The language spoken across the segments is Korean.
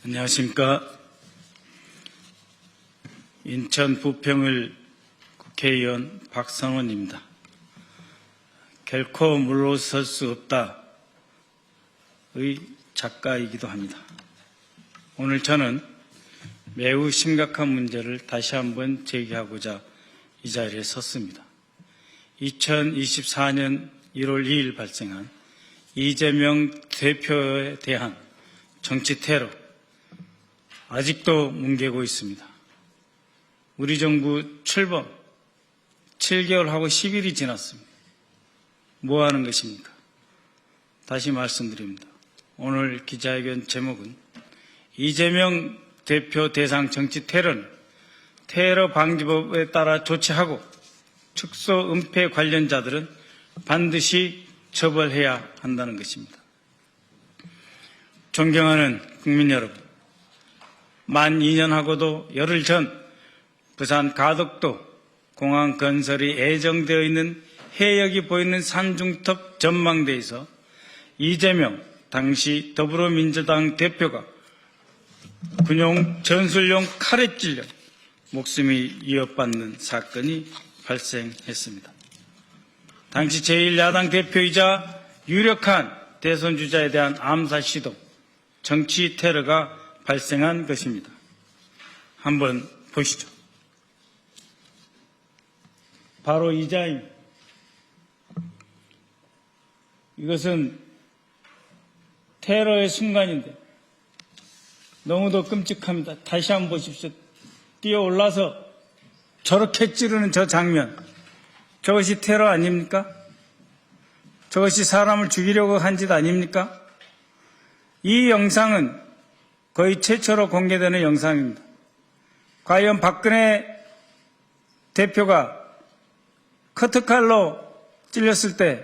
안녕하십니까. 인천 부평을 국회의원 박성원입니다. 결코 물러설 수 없다의 작가이기도 합니다. 오늘 저는 매우 심각한 문제를 다시 한번 제기하고자 이 자리에 섰습니다. 2024년 1월 2일 발생한 이재명 대표에 대한 정치 테러, 아직도 뭉개고 있습니다. 우리 정부 출범 7개월하고 10일이 지났습니다. 뭐 하는 것입니까? 다시 말씀드립니다. 오늘 기자회견 제목은 이재명 대표 대상 정치 테러는 테러 방지법에 따라 조치하고 축소 은폐 관련자들은 반드시 처벌해야 한다는 것입니다. 존경하는 국민 여러분, 만 2년하고도 열흘 전 부산 가덕도 공항 건설이 예정되어 있는 해역이 보이는 산중턱 전망대에서 이재명 당시 더불어민주당 대표가 군용 전술용 칼에 찔려 목숨이 위협받는 사건이 발생했습니다. 당시 제1야당 대표이자 유력한 대선 주자에 대한 암살 시도, 정치 테러가 발생한 것입니다. 한번 보시죠. 바로 이 자입니다. 이것은 테러의 순간인데 너무도 끔찍합니다. 다시 한번 보십시오. 뛰어올라서 저렇게 찌르는 저 장면, 저것이 테러 아닙니까? 저것이 사람을 죽이려고 한 짓 아닙니까? 이 영상은 거의 최초로 공개되는 영상입니다. 과연 박근혜 대표가 커트칼로 찔렸을 때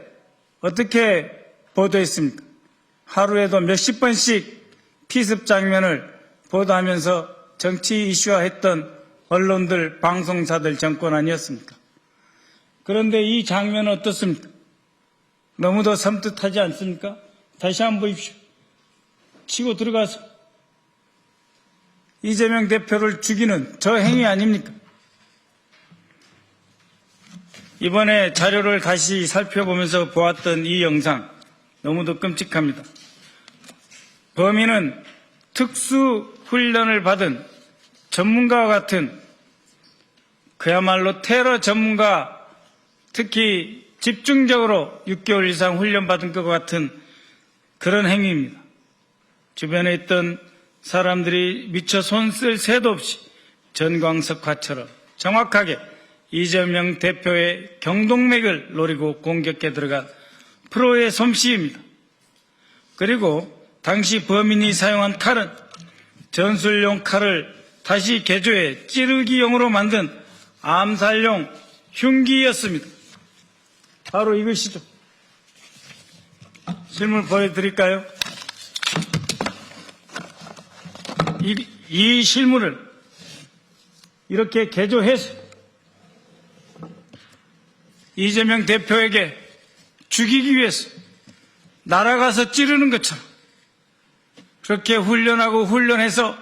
어떻게 보도했습니까? 하루에도 몇십 번씩 피습 장면을 보도하면서 정치 이슈화했던 언론들, 방송사들 정권 아니었습니까? 그런데 이 장면은 어떻습니까? 너무도 섬뜩하지 않습니까? 다시 한번 보십시오. 치고 들어가서 이재명 대표를 죽이는 저 행위 아닙니까? 이번에 자료를 다시 살펴보면서 보았던 이 영상 너무도 끔찍합니다. 범인은 특수 훈련을 받은 전문가와 같은, 그야말로 테러 전문가, 특히 집중적으로 6개월 이상 훈련받은 것 같은 그런 행위입니다. 주변에 있던 사람들이 미처 손 쓸 새도 없이 전광석화처럼 정확하게 이재명 대표의 경동맥을 노리고 공격해 들어간 프로의 솜씨입니다. 그리고 당시 범인이 사용한 칼은 전술용 칼을 다시 개조해 찌르기용으로 만든 암살용 흉기였습니다. 바로 이것이죠. 실물 보여드릴까요? 이 실물을 이렇게 개조해서 이재명 대표에게 죽이기 위해서 날아가서 찌르는 것처럼 그렇게 훈련해서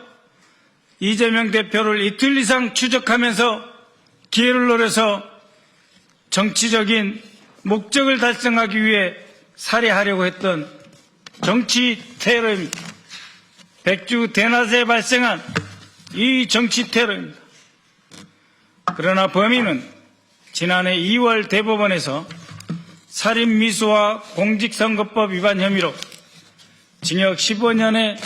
이재명 대표를 이틀 이상 추적하면서 기회를 노려서 정치적인 목적을 달성하기 위해 살해하려고 했던 정치 테러입니다. 백주 대낮에 발생한 이 정치 테러입니다. 그러나 범인은 지난해 2월 대법원에서 살인미수와 공직선거법 위반 혐의로 징역 15년에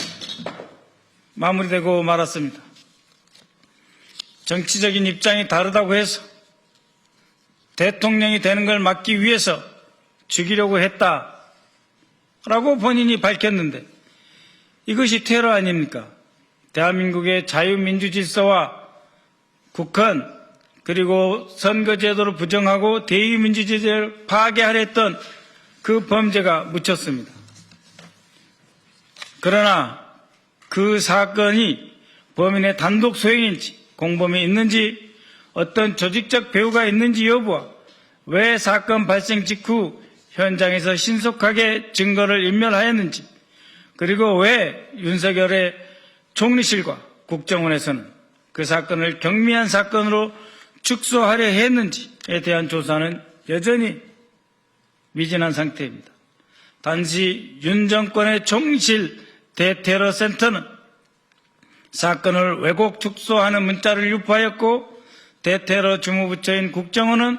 마무리되고 말았습니다. 정치적인 입장이 다르다고 해서 대통령이 되는 걸 막기 위해서 죽이려고 했다라고 본인이 밝혔는데 이것이 테러 아닙니까? 대한민국의 자유민주질서와 국헌, 그리고 선거제도를 부정하고 대의민주제도를 파괴하려 했던 그 범죄가 묻혔습니다. 그러나 그 사건이 범인의 단독 소행인지 공범이 있는지 어떤 조직적 배후가 있는지 여부와 왜 사건 발생 직후 현장에서 신속하게 증거를 인멸하였는지, 그리고 왜 윤석열의 총리실과 국정원에서는 그 사건을 경미한 사건으로 축소하려 했는지에 대한 조사는 여전히 미진한 상태입니다. 단지 윤 정권의 총리실 대테러센터는 사건을 왜곡 축소하는 문자를 유포하였고, 대테러 주무부처인 국정원은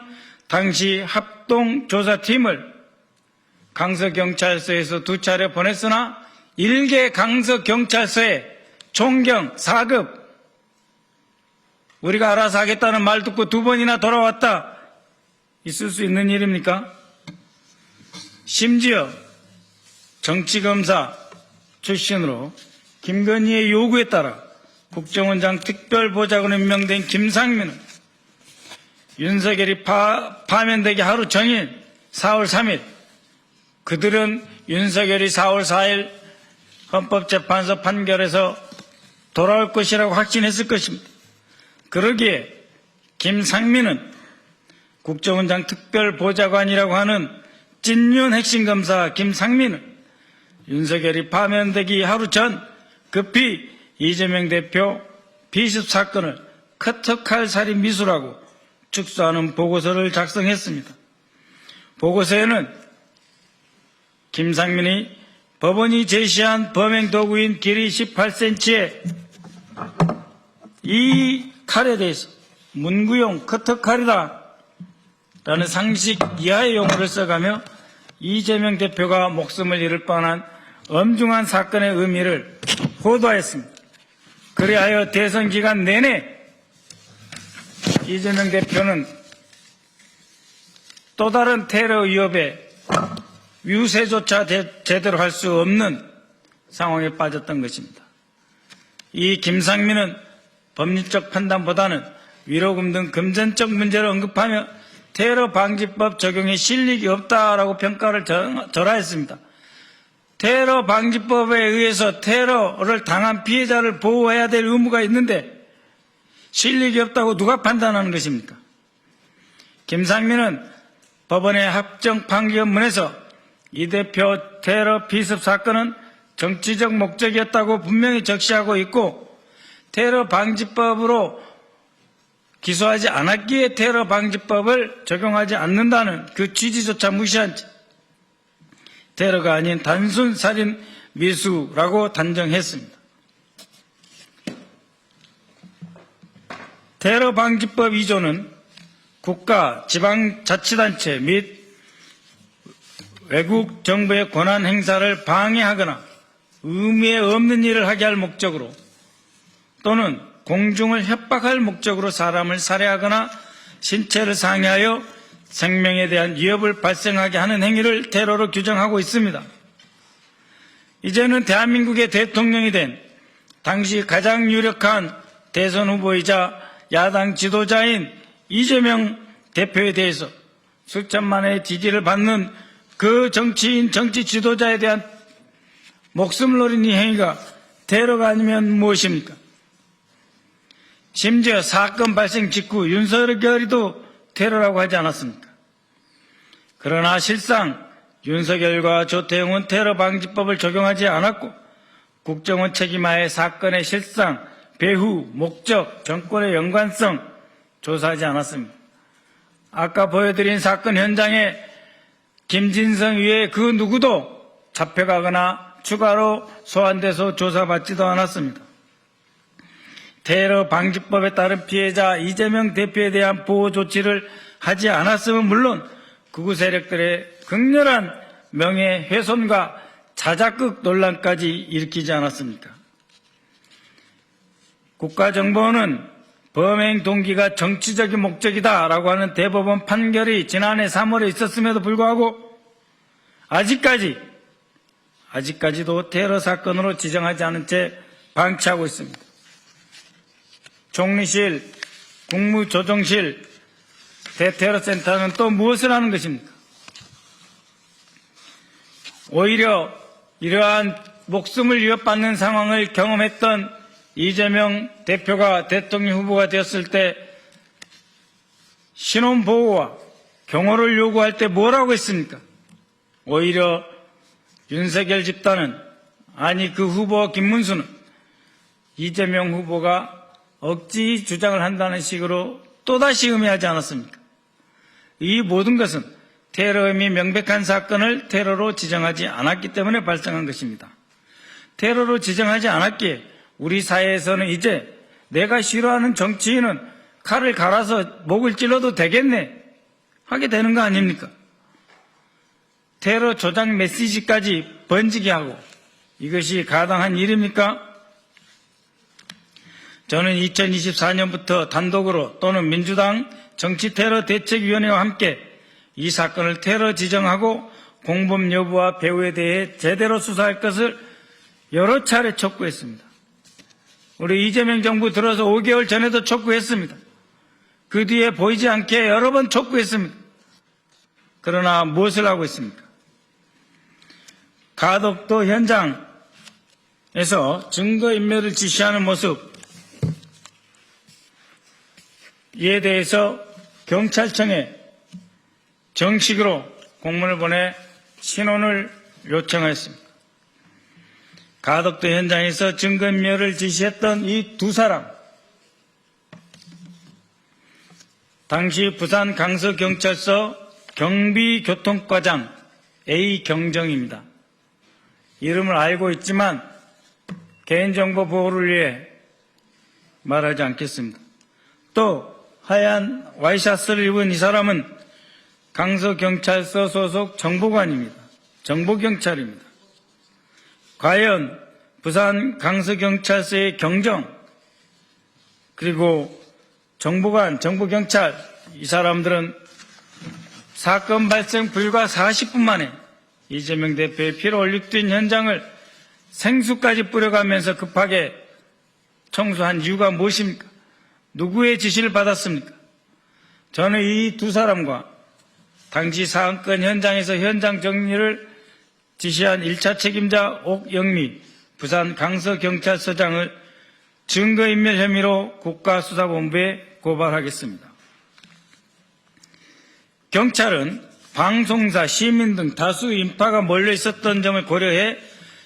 당시 합동조사팀을 강서경찰서에서 2차례 보냈으나 일개 강서경찰서에 총경 4급 우리가 알아서 하겠다는 말 듣고 2번이나 돌아왔다. 있을 수 있는 일입니까? 심지어 정치검사 출신으로 김건희의 요구에 따라 국정원장 특별보좌관으로 임명된 김상민은 윤석열이 파면되기 하루 전인 4월 3일 그들은 윤석열이 4월 4일 헌법재판소 판결에서 돌아올 것이라고 확신했을 것입니다. 그러기에 김상민은 국정원장 특별보좌관이라고 하는 찐윤 핵심검사 김상민은 윤석열이 파면되기 하루 전 급히 이재명 대표 비습 사건을 커터칼 살인 미수라고 축소하는 보고서를 작성했습니다. 보고서에는 김상민이 법원이 제시한 범행 도구인 길이 18cm의 이 칼에 대해서 문구용 커터칼이다 라는 상식 이하의 용어를 써가며 이재명 대표가 목숨을 잃을 뻔한 엄중한 사건의 의미를 호도하였습니다. 그리하여 대선 기간 내내 이재명 대표는 또 다른 테러 위협에 유세조차 제대로 할 수 없는 상황에 빠졌던 것입니다. 이 김상민은 법리적 판단보다는 위로금 등 금전적 문제를 언급하며 테러 방지법 적용에 실익이 없다라고 평가를 절하했습니다. 테러 방지법에 의해서 테러를 당한 피해자를 보호해야 될 의무가 있는데 실익이 없다고 누가 판단하는 것입니까? 김상민은 법원의 합정 판결문에서 이 대표 테러 피습 사건은 정치적 목적이었다고 분명히 적시하고 있고, 테러 방지법으로 기소하지 않았기에 테러 방지법을 적용하지 않는다는 그 취지조차 무시한 채 테러가 아닌 단순 살인 미수라고 단정했습니다. 테러 방지법 2조는 국가, 지방자치단체 및 외국 정부의 권한 행사를 방해하거나 의미 없는 일을 하게 할 목적으로 또는 공중을 협박할 목적으로 사람을 살해하거나 신체를 상해하여 생명에 대한 위협을 발생하게 하는 행위를 테러로 규정하고 있습니다. 이제는 대한민국의 대통령이 된 당시 가장 유력한 대선 후보이자 야당 지도자인 이재명 대표에 대해서 수천만의 지지를 받는 그 정치인, 정치 지도자에 대한 목숨을 노린 이 행위가 테러가 아니면 무엇입니까? 심지어 사건 발생 직후 윤석열이도 테러라고 하지 않았습니까? 그러나 실상 윤석열과 조태용은 테러 방지법을 적용하지 않았고 국정원 책임하에 사건의 실상, 배후, 목적, 정권의 연관성 조사하지 않았습니다. 아까 보여드린 사건 현장에 김진성 위에 그 누구도 잡혀가거나 추가로 소환돼서 조사받지도 않았습니다. 테러 방지법에 따른 피해자 이재명 대표에 대한 보호 조치를 하지 않았으면 물론 극우 세력들의 극렬한 명예훼손과 자작극 논란까지 일으키지 않았습니까? 국가정보원은 범행 동기가 정치적인 목적이다라고 하는 대법원 판결이 지난해 3월에 있었음에도 불구하고 아직까지도 테러 사건으로 지정하지 않은 채 방치하고 있습니다. 총리실, 국무조정실, 대테러센터는 또 무엇을 하는 것입니까? 오히려 이러한 목숨을 위협받는 상황을 경험했던 이재명 대표가 대통령 후보가 되었을 때 신원보호와 경호를 요구할 때 뭐라고 했습니까? 오히려 윤석열 집단은, 아니 그 후보 김문수는 이재명 후보가 억지 주장을 한다는 식으로 또다시 의미하지 않았습니까? 이 모든 것은 테러 혐의 명백한 사건을 테러로 지정하지 않았기 때문에 발생한 것입니다. 테러로 지정하지 않았기에 우리 사회에서는 이제 내가 싫어하는 정치인은 칼을 갈아서 목을 찔러도 되겠네 하게 되는 거 아닙니까? 테러 조작 메시지까지 번지게 하고 이것이 가당한 일입니까? 저는 2024년부터 단독으로 또는 민주당 정치테러 대책위원회와 함께 이 사건을 테러 지정하고 공범 여부와 배후에 대해 제대로 수사할 것을 여러 차례 촉구했습니다. 우리 이재명 정부 들어서 5개월 전에도 촉구했습니다. 그 뒤에 보이지 않게 여러 번 촉구했습니다. 그러나 무엇을 하고 있습니까? 가덕도 현장에서 증거인멸을 지시하는 모습, 이에 대해서 경찰청에 정식으로 공문을 보내 신원을 요청하였습니다. 가덕도 현장에서 증거인멸을 지시했던 이 두 사람, 당시 부산 강서경찰서 경비교통과장 A경정입니다. 이름을 알고 있지만 개인정보 보호를 위해 말하지 않겠습니다. 또 하얀 와이셔츠를 입은 이 사람은 강서경찰서 소속 정보관입니다. 정보경찰입니다. 과연 부산 강서경찰서의 경정 그리고 정보관, 정보경찰 이 사람들은 사건 발생 불과 40분 만에 이재명 대표의 피로 얼룩된 현장을 생수까지 뿌려가면서 급하게 청소한 이유가 무엇입니까? 누구의 지시를 받았습니까? 저는 이 두 사람과 당시 사건 현장에서 현장 정리를 지시한 1차 책임자 옥영미 부산 강서경찰서장을 증거인멸 혐의로 국가수사본부에 고발하겠습니다. 경찰은 방송사, 시민 등 다수 인파가 몰려 있었던 점을 고려해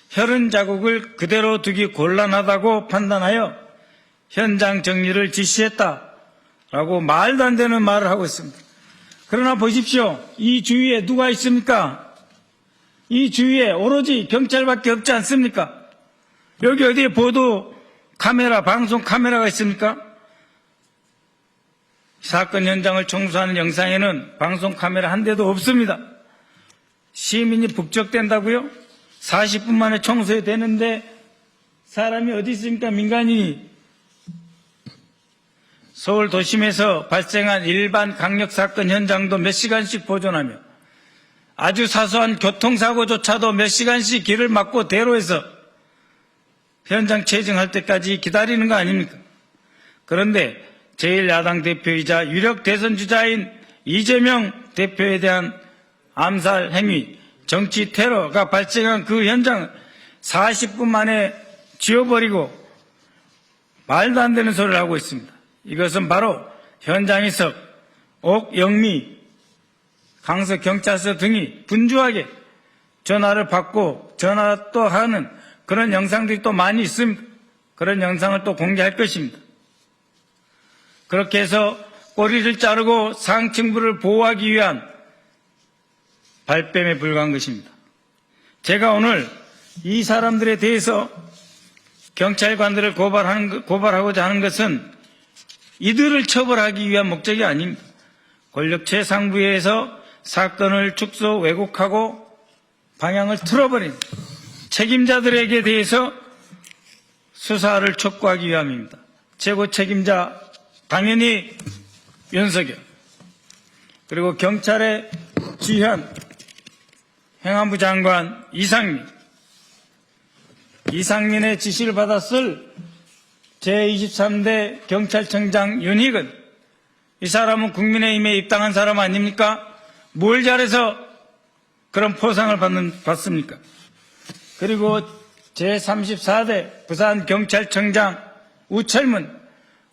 혈흔 자국을 그대로 두기 곤란하다고 판단하여 현장 정리를 지시했다라고 말도 안 되는 말을 하고 있습니다. 그러나 보십시오. 이 주위에 누가 있습니까? 이 주위에 오로지 경찰밖에 없지 않습니까? 여기 어디에 보도 카메라, 방송 카메라가 있습니까? 사건 현장을 청소하는 영상에는 방송 카메라 한 대도 없습니다. 시민이 북적댄다고요? 40분 만에 청소해야 되는데 사람이 어디 있습니까? 민간인이. 서울 도심에서 발생한 일반 강력사건 현장도 몇 시간씩 보존하며 아주 사소한 교통사고조차도 몇 시간씩 길을 막고 대로해서 현장 체증할 때까지 기다리는 거 아닙니까? 그런데 제1야당 대표이자 유력 대선주자인 이재명 대표에 대한 암살 행위, 정치 테러가 발생한 그 현장을 40분 만에 지워버리고 말도 안 되는 소리를 하고 있습니다. 이것은 바로 현장에서 옥영미 강서경찰서 등이 분주하게 전화를 받고 전화 또 하는 그런 영상들이 또 많이 있습니다. 그런 영상을 또 공개할 것입니다. 그렇게 해서 꼬리를 자르고 상층부를 보호하기 위한 발뺌에 불과한 것입니다. 제가 오늘 이 사람들에 대해서 경찰관들을 고발하고자 하는 것은 이들을 처벌하기 위한 목적이 아닙니다. 권력 최상부에서 사건을 축소 왜곡하고 방향을 틀어버린 책임자들에게 대해서 수사를 촉구하기 위함입니다. 최고 책임자 당연히 윤석열, 그리고 경찰의 지현, 행안부 장관 이상민의 지시를 받았을 제23대 경찰청장 윤희근, 이 사람은 국민의힘에 입당한 사람 아닙니까? 뭘 잘해서 그런 포상을 받습니까? 그리고 제34대 부산경찰청장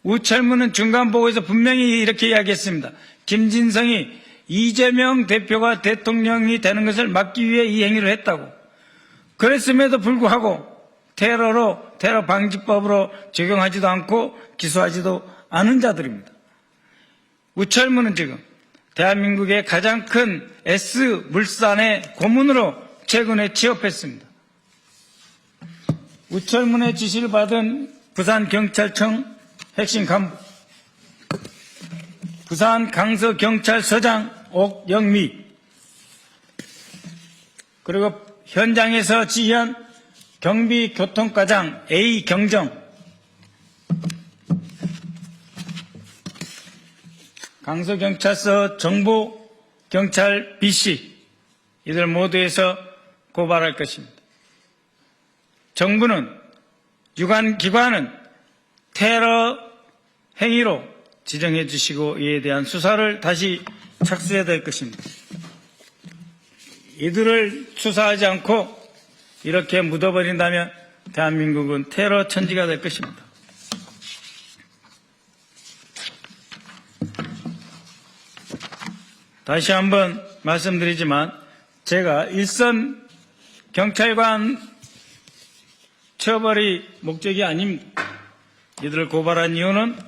우철문은 중간보고에서 분명히 이렇게 이야기했습니다. 김진성이 이재명 대표가 대통령이 되는 것을 막기 위해 이 행위를 했다고. 그랬음에도 불구하고 테러 방지법으로 적용하지도 않고 기소하지도 않은 자들입니다. 우철무는 지금 대한민국의 가장 큰 S물산의 고문으로 최근에 취업했습니다. 우철문의 지시를 받은 부산경찰청 핵심 간부, 부산 강서경찰서장 옥영미, 그리고 현장에서 지휘한 경비교통과장 A경정, 강서경찰서 정보경찰 B씨, 이들 모두에서 고발할 것입니다. 정부는, 유관기관은 테러 행위로 지정해 주시고 이에 대한 수사를 다시 착수해야 될 것입니다. 이들을 수사하지 않고 이렇게 묻어버린다면 대한민국은 테러 천지가 될 것입니다. 다시 한번 말씀드리지만 제가 일선 경찰관 처벌이 목적이 아닙니다. 이들을 고발한 이유는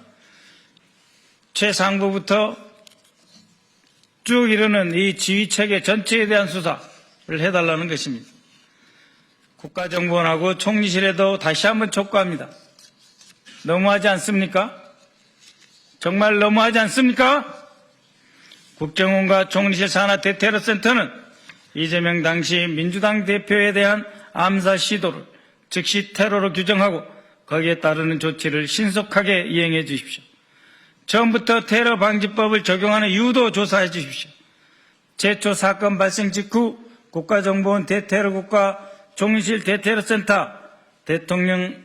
최상부부터 쭉 이르는 이 지휘체계 전체에 대한 수사를 해달라는 것입니다. 국가정보원하고 총리실에도 다시 한번 촉구합니다. 너무하지 않습니까? 정말 너무하지 않습니까? 국정원과 총리실 산하 대테러센터는 이재명 당시 민주당 대표에 대한 암살 시도를 즉시 테러로 규정하고 거기에 따르는 조치를 신속하게 이행해 주십시오. 처음부터 테러 방지법을 적용하는 이유도 조사해 주십시오. 최초 사건 발생 직후 국가정보원 대테러국가 총리실 대테러센터 대통령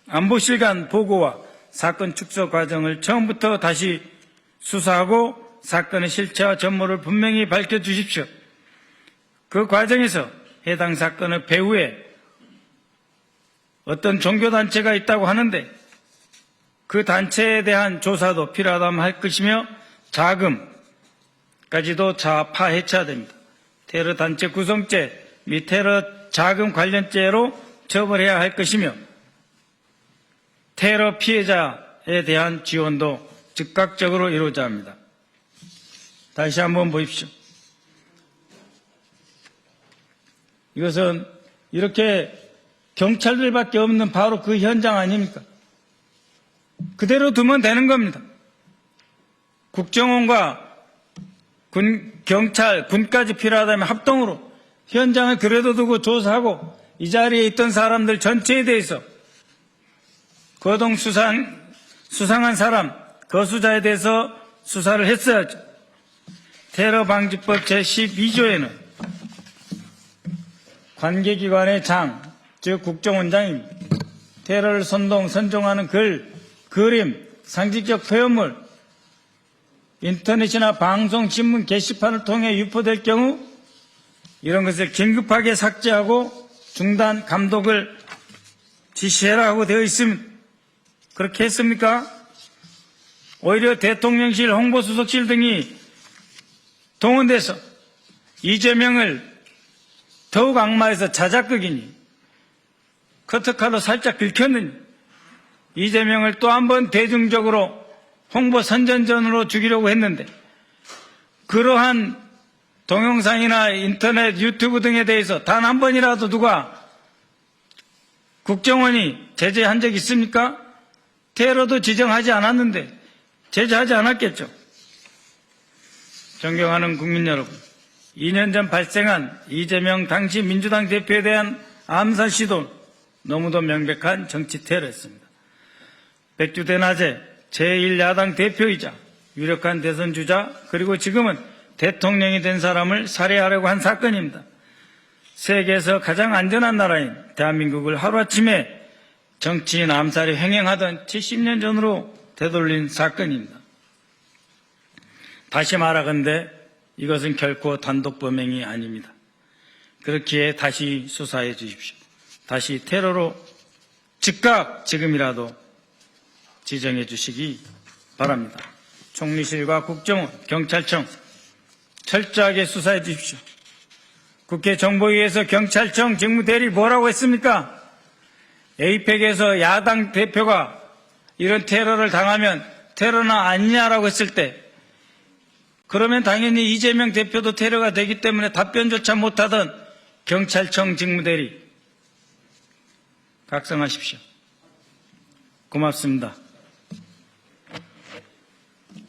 안보실 간 보고와 사건 축소 과정을 처음부터 다시 수사하고 사건의 실체와 전모를 분명히 밝혀주십시오. 그 과정에서 해당 사건의 배후에 어떤 종교단체가 있다고 하는데 그 단체에 대한 조사도 필요하다면 할 것이며 자금까지도 좌파 해체해야 됩니다. 테러 단체 구성죄 및 테러 자금 관련죄로 처벌해야 할 것이며 테러 피해자에 대한 지원도 즉각적으로 이루어져야 합니다. 다시 한번 보십시오. 이것은 이렇게 경찰들밖에 없는 바로 그 현장 아닙니까? 그대로 두면 되는 겁니다. 국정원과 경찰, 군까지 필요하다면 합동으로 현장을 그래도 두고 조사하고 이 자리에 있던 사람들 전체에 대해서 거동 수상한 사람, 거수자에 대해서 수사를 했어야죠. 테러방지법 제12조에는 관계기관의 장, 즉 국정원장입니다. 테러를 선동하는 글, 그림, 상징적 표현물, 인터넷이나 방송, 신문, 게시판을 통해 유포될 경우 이런 것을 긴급하게 삭제하고 중단, 감독을 지시해라 하고 되어 있습니다. 그렇게 했습니까? 오히려 대통령실, 홍보수석실 등이 동원돼서 이재명을 더욱 악마해서 자작극이니 커터칼로 살짝 긁혔느니 이재명을 또 한 번 대중적으로 홍보 선전전으로 죽이려고 했는데 그러한 동영상이나 인터넷, 유튜브 등에 대해서 단 한 번이라도 누가 국정원이 제재한 적 있습니까? 테러도 지정하지 않았는데 제재하지 않았겠죠. 존경하는 국민 여러분, 2년 전 발생한 이재명 당시 민주당 대표에 대한 암살 시도는 너무도 명백한 정치 테러였습니다. 백주대낮에 제1야당 대표이자 유력한 대선 주자 그리고 지금은 대통령이 된 사람을 살해하려고 한 사건입니다. 세계에서 가장 안전한 나라인 대한민국을 하루아침에 정치인 암살이 횡행하던 70년 전으로 되돌린 사건입니다. 다시 말하건대 이것은 결코 단독 범행이 아닙니다. 그렇기에 다시 수사해 주십시오. 다시 테러로 즉각 지금이라도 지정해 주시기 바랍니다. 총리실과 국정원, 경찰청 철저하게 수사해 주십시오. 국회 정보위에서 경찰청 직무대리 뭐라고 했습니까? 에이펙에서 야당 대표가 이런 테러를 당하면 테러나 아니냐라고 했을 때 그러면 당연히 이재명 대표도 테러가 되기 때문에 답변조차 못하던 경찰청 직무대리 각성하십시오. 고맙습니다.